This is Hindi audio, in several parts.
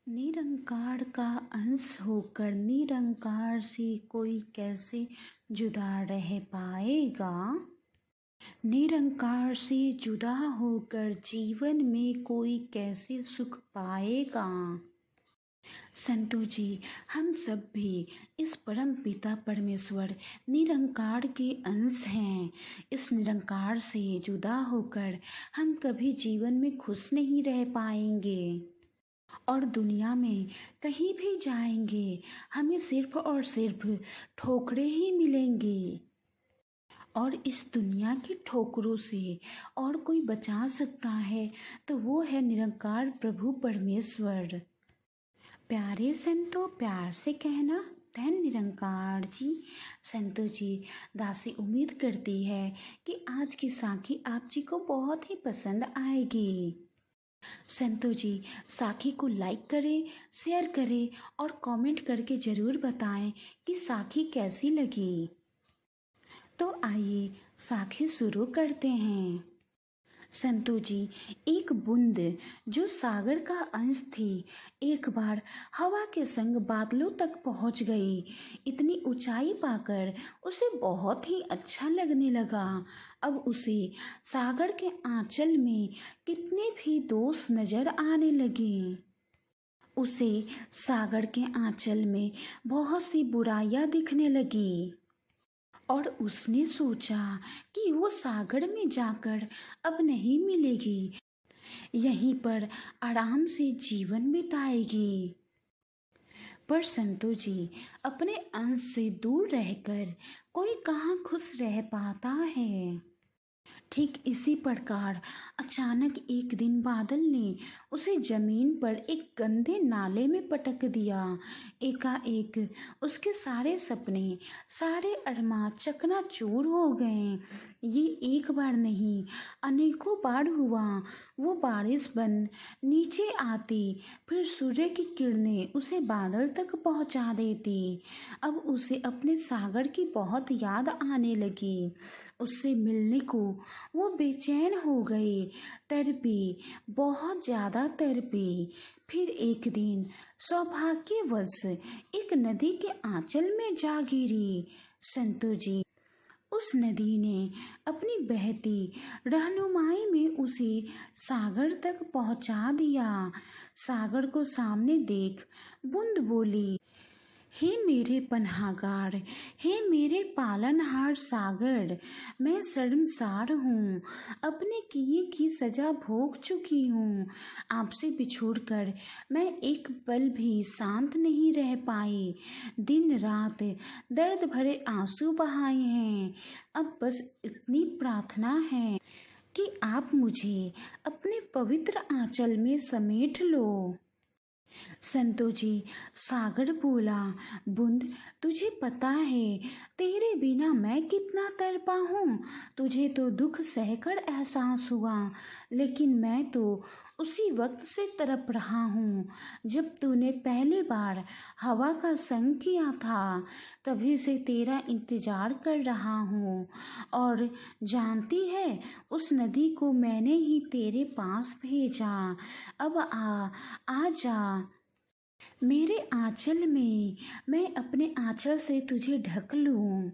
निरंकार का अंश होकर निरंकार से कोई कैसे जुदा रह पाएगा। निरंकार से जुदा होकर जीवन में कोई कैसे सुख पाएगा। संतों जी, हम सब भी इस परम पिता परमेश्वर निरंकार के अंश हैं। इस निरंकार से जुदा होकर हम कभी जीवन में खुश नहीं रह पाएंगे और दुनिया में कहीं भी जाएंगे हमें सिर्फ और सिर्फ ठोकरें ही मिलेंगी। और इस दुनिया की ठोकरों से और कोई बचा सकता है तो वो है निरंकार प्रभु परमेश्वर। प्यारे संतों, प्यार से कहना धन निरंकार जी। संतों जी, दासी उम्मीद करती है कि आज की साखी आप जी को बहुत ही पसंद आएगी। संतों जी, साखी को लाइक करें, शेयर करें और कमेंट करके ज़रूर बताएं कि साखी कैसी लगी। तो आइए साखी शुरू करते हैं। संतों जी, एक बूंद जो सागर का अंश थी एक बार हवा के संग बादलों तक पहुंच गई। इतनी ऊंचाई पाकर उसे बहुत ही अच्छा लगने लगा। अब उसे सागर के आंचल में कितने भी दोष नजर आने लगे। उसे सागर के आंचल में बहुत सी बुराइयां दिखने लगी और उसने सोचा कि वो सागर में जाकर अब नहीं मिलेगी, यहीं पर आराम से जीवन बिताएगी। पर संतों जी, अपने अंश से दूर रहकर कोई कहाँ खुश रह पाता है। ठीक इसी प्रकार अचानक एक दिन बादल ने उसे जमीन पर एक गंदे नाले में पटक दिया। एकाएक उसके सारे सपने, सारे अरमान चकनाचूर हो गए। ये एक बार नहीं, अनेकों बार हुआ। वो बारिश बन नीचे आती, फिर सूर्य की किरणें उसे बादल तक पहुंचा देती। अब उसे अपने सागर की बहुत याद आने लगी। उससे मिलने को वो बेचैन हो गई, तड़पी, बहुत ज़्यादा तड़पी। फिर एक दिन सौभाग्यवश एक नदी के आंचल में जा गिरी। संतों जी, उस नदी ने अपनी बहती रहनुमाई में उसे सागर तक पहुंचा दिया। सागर को सामने देख बूंद बोली, हे मेरे पन्हागार, हे मेरे पालनहार सागर, मैं शर्मसार हूँ, अपने किए की सजा भोग चुकी हूँ। आपसे बिछुड़कर मैं एक पल भी शांत नहीं रह पाई। दिन रात दर्द भरे आंसू बहाए हैं। अब बस इतनी प्रार्थना है कि आप मुझे अपने पवित्र आंचल में समेट लो। संतों जी, सागर बोला, बूंद, तुझे पता है तेरे बिना मैं कितना तड़पा हूँ। तुझे तो दुख सहकर एहसास हुआ, लेकिन मैं तो उसी वक्त से तड़प रहा हूँ जब तूने पहली बार हवा का संग किया था। तभी से तेरा इंतजार कर रहा हूँ। और जानती है, उस नदी को मैंने ही तेरे पास भेजा। अब आ जा मेरे आंचल में, मैं अपने आंचल से तुझे ढक लूं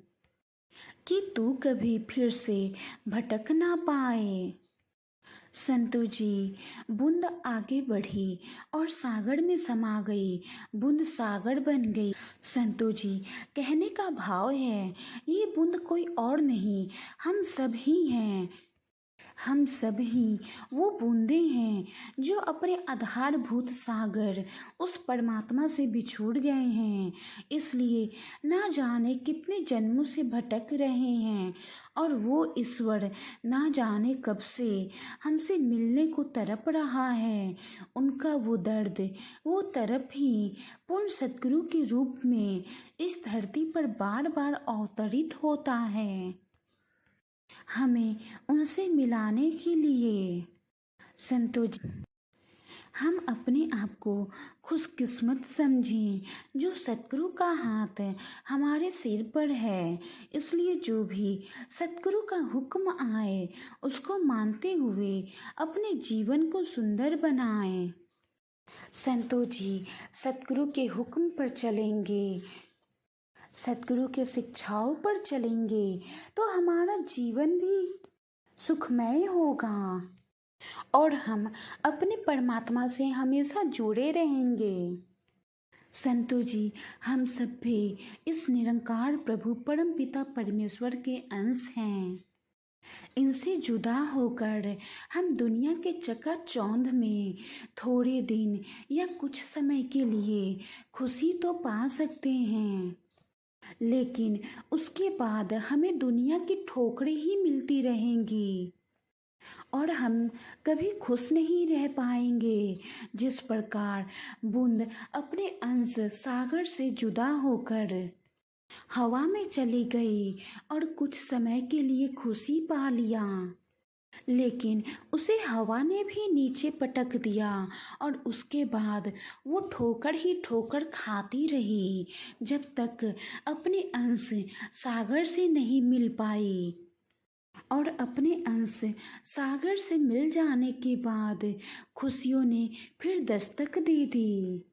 कि तू कभी फिर से भटक ना पाए। संतों जी, बूंद आगे बढ़ी और सागर में समा गई। बूंद सागर बन गई। संतों जी, कहने का भाव है, ये बूंद कोई और नहीं, हम सब ही हैं। हम सब ही वो बूंदे हैं जो अपने आधारभूत सागर उस परमात्मा से बिछुड़ गए हैं। इसलिए ना जाने कितने जन्मों से भटक रहे हैं और वो ईश्वर ना जाने कब से हमसे मिलने को तड़प रहा है। उनका वो दर्द, वो तड़प ही पूर्ण सद्गुरु के रूप में इस धरती पर बार बार अवतरित होता है, हमें उनसे मिलाने के लिए। संतों जी, हम अपने आप को खुशकिस्मत समझें जो सतगुरु का हाथ हमारे सिर पर है। इसलिए जो भी सतगुरु का हुक्म आए उसको मानते हुए अपने जीवन को सुंदर बनाएं। संतो जी सतगुरु के हुक्म पर चलेंगे, सतगुरु के शिक्षाओं पर चलेंगे तो हमारा जीवन भी सुखमय होगा और हम अपने परमात्मा से हमेशा जुड़े रहेंगे। संतो जी हम सब भी इस निरंकार प्रभु परमपिता परमेश्वर के अंश हैं। इनसे जुदा होकर हम दुनिया के चकाचौंध में थोड़े दिन या कुछ समय के लिए खुशी तो पा सकते हैं, लेकिन उसके बाद हमें दुनिया की ठोकरें ही मिलती रहेंगी और हम कभी खुश नहीं रह पाएंगे। जिस प्रकार बूंद अपने अंश सागर से जुदा होकर हवा में चली गई और कुछ समय के लिए खुशी पा लिया, लेकिन उसे हवा ने भी नीचे पटक दिया और उसके बाद वो ठोकर ही ठोकर खाती रही जब तक अपने अंश सागर से नहीं मिल पाई। और अपने अंश सागर से मिल जाने के बाद खुशियों ने फिर दस्तक दे दी।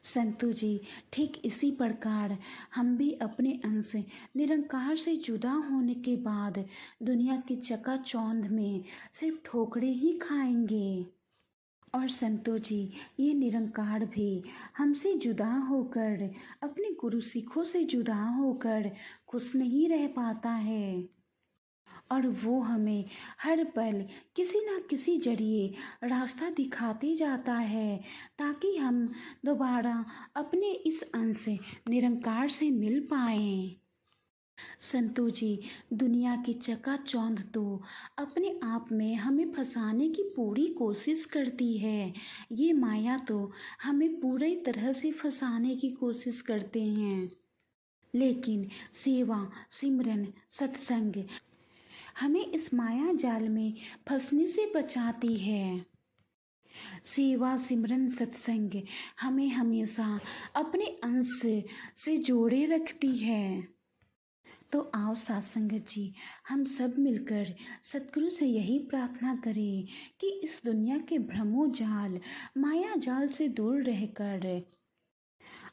संतु जी ठीक इसी प्रकार हम भी अपने अंश निरंकार से जुदा होने के बाद दुनिया की चकाचौंध में सिर्फ ठोकरे ही खाएंगे। और संतो जी ये निरंकार भी हमसे जुदा होकर अपने गुरु सिखों से जुदा होकर खुश नहीं रह पाता है और वो हमें हर पल किसी न किसी जरिए रास्ता दिखाते जाता है ताकि हम दोबारा अपने इस अंश निरंकार से मिल पाएं। संतो जी दुनिया की चकाचौंध तो अपने आप में हमें फंसाने की पूरी कोशिश करती है। ये माया तो हमें पूरी तरह से फंसाने की कोशिश करते हैं, लेकिन सेवा सिमरन सत्संग हमें इस माया जाल में फंसने से बचाती है। सेवा सिमरन सत्संग हमें हमेशा अपने अंश से जोड़े रखती है। तो आओ सत्संगत जी हम सब मिलकर सतगुरु से यही प्रार्थना करें कि इस दुनिया के भ्रमो जाल माया जाल से दूर रहकर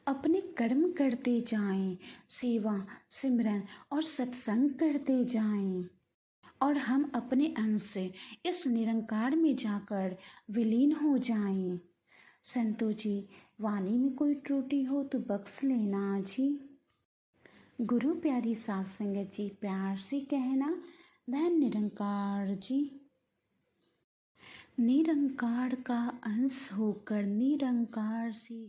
अपने कर्म करते जाएं, सेवा सिमरन और सत्संग करते जाएं और हम अपने अंश से इस निरंकार में जाकर विलीन हो जाएं। संतो जी वाणी में कोई त्रुटि हो तो बख्श लेना जी। गुरु प्यारी साध संगत जी प्यार से कहना धन निरंकार जी। निरंकार का अंश होकर निरंकार से